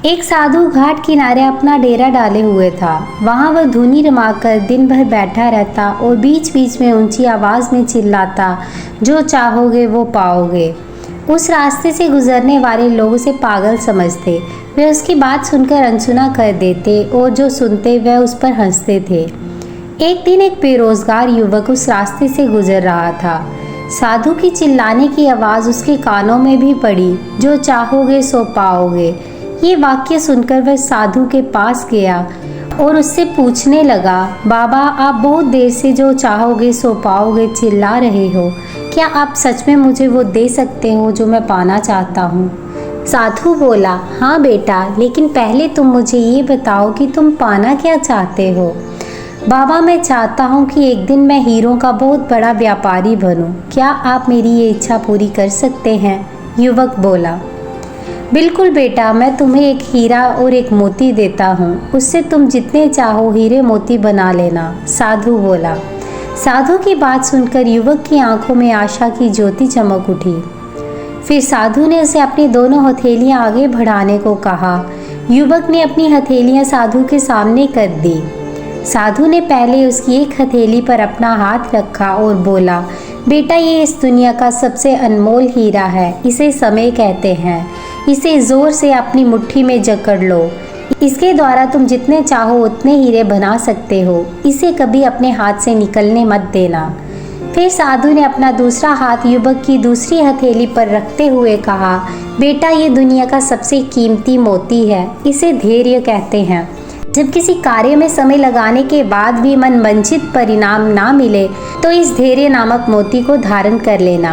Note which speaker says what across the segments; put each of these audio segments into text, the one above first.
Speaker 1: एक साधु घाट किनारे अपना डेरा डाले हुए था। वहाँ वह धुनी रमाकर दिन भर बैठा रहता और बीच बीच में ऊंची आवाज़ में चिल्लाता, जो चाहोगे वो पाओगे। उस रास्ते से गुजरने वाले लोग उसे पागल समझते। वे उसकी बात सुनकर अनसुना कर देते और जो सुनते वह उस पर हंसते थे। एक दिन एक बेरोजगार युवक उस रास्ते से गुजर रहा था। साधु की चिल्लाने की आवाज़ उसके कानों में भी पड़ी, जो चाहोगे सो पाओगे। ये वाक्य सुनकर वह साधु के पास गया और उससे पूछने लगा, बाबा, आप बहुत देर से जो चाहोगे सो पाओगे चिल्ला रहे हो। क्या आप सच में मुझे वो दे सकते हो जो मैं पाना चाहता हूँ? साधु बोला, हाँ बेटा, लेकिन पहले तुम मुझे ये बताओ कि तुम पाना क्या चाहते हो। बाबा, मैं चाहता हूँ कि एक दिन मैं हीरों का बहुत बड़ा व्यापारी बनूँ। क्या आप मेरी ये इच्छा पूरी कर सकते हैं? युवक बोला, बिल्कुल बेटा, मैं तुम्हें एक हीरा और एक मोती देता हूँ। उससे तुम जितने चाहो हीरे मोती बना लेना। साधु बोला। साधु की बात सुनकर युवक की आंखों में आशा की ज्योति चमक उठी। फिर साधु ने उसे अपनी दोनों हथेलियां आगे बढ़ाने को कहा। युवक ने अपनी हथेलियां साधु के सामने कर दी। साधु ने पहले उसकी एक हथेली पर अपना हाथ रखा और बोला, बेटा, ये इस दुनिया का सबसे अनमोल हीरा है। इसे समय कहते हैं। इसे जोर से अपनी मुट्ठी में जकड़ लो। इसके द्वारा तुम जितने चाहो उतने हीरे बना सकते हो। इसे कभी अपने हाथ से निकलने मत देना। फिर साधु ने अपना दूसरा हाथ युवक की दूसरी हथेली पर रखते हुए कहा, बेटा, ये दुनिया का सबसे कीमती मोती है। इसे धैर्य कहते हैं। जब किसी कार्य में समय लगाने के बाद भी मनवांछित परिणाम ना मिले तो इस धैर्य नामक मोती को धारण कर लेना।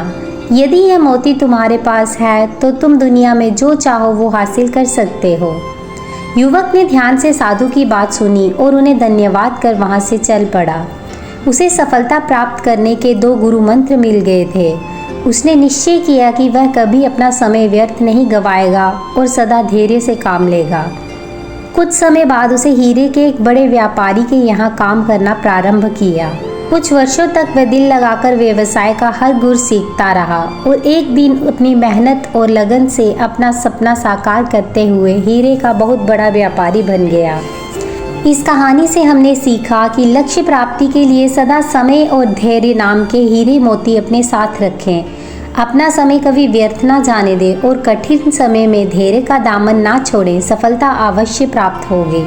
Speaker 1: यदि यह मोती तुम्हारे पास है तो तुम दुनिया में जो चाहो वो हासिल कर सकते हो। युवक ने ध्यान से साधु की बात सुनी और उन्हें धन्यवाद कर वहां से चल पड़ा। उसे सफलता प्राप्त करने के 2 गुरु मंत्र मिल गए थे। उसने निश्चय किया कि वह कभी अपना समय व्यर्थ नहीं गवाएगा और सदा धैर्य से काम लेगा। कुछ समय बाद उसे हीरे के एक बड़े व्यापारी के यहाँ काम करना प्रारंभ किया। कुछ वर्षों तक वह दिल लगाकर व्यवसाय का हर गुर सीखता रहा और एक दिन अपनी मेहनत और लगन से अपना सपना साकार करते हुए हीरे का बहुत बड़ा व्यापारी बन गया। इस कहानी से हमने सीखा कि लक्ष्य प्राप्ति के लिए सदा समय और धैर्य नाम के हीरे मोती अपने साथ रखें। अपना समय कभी व्यर्थ ना जाने दें और कठिन समय में धैर्य का दामन ना छोड़ें। सफलता अवश्य प्राप्त होगी।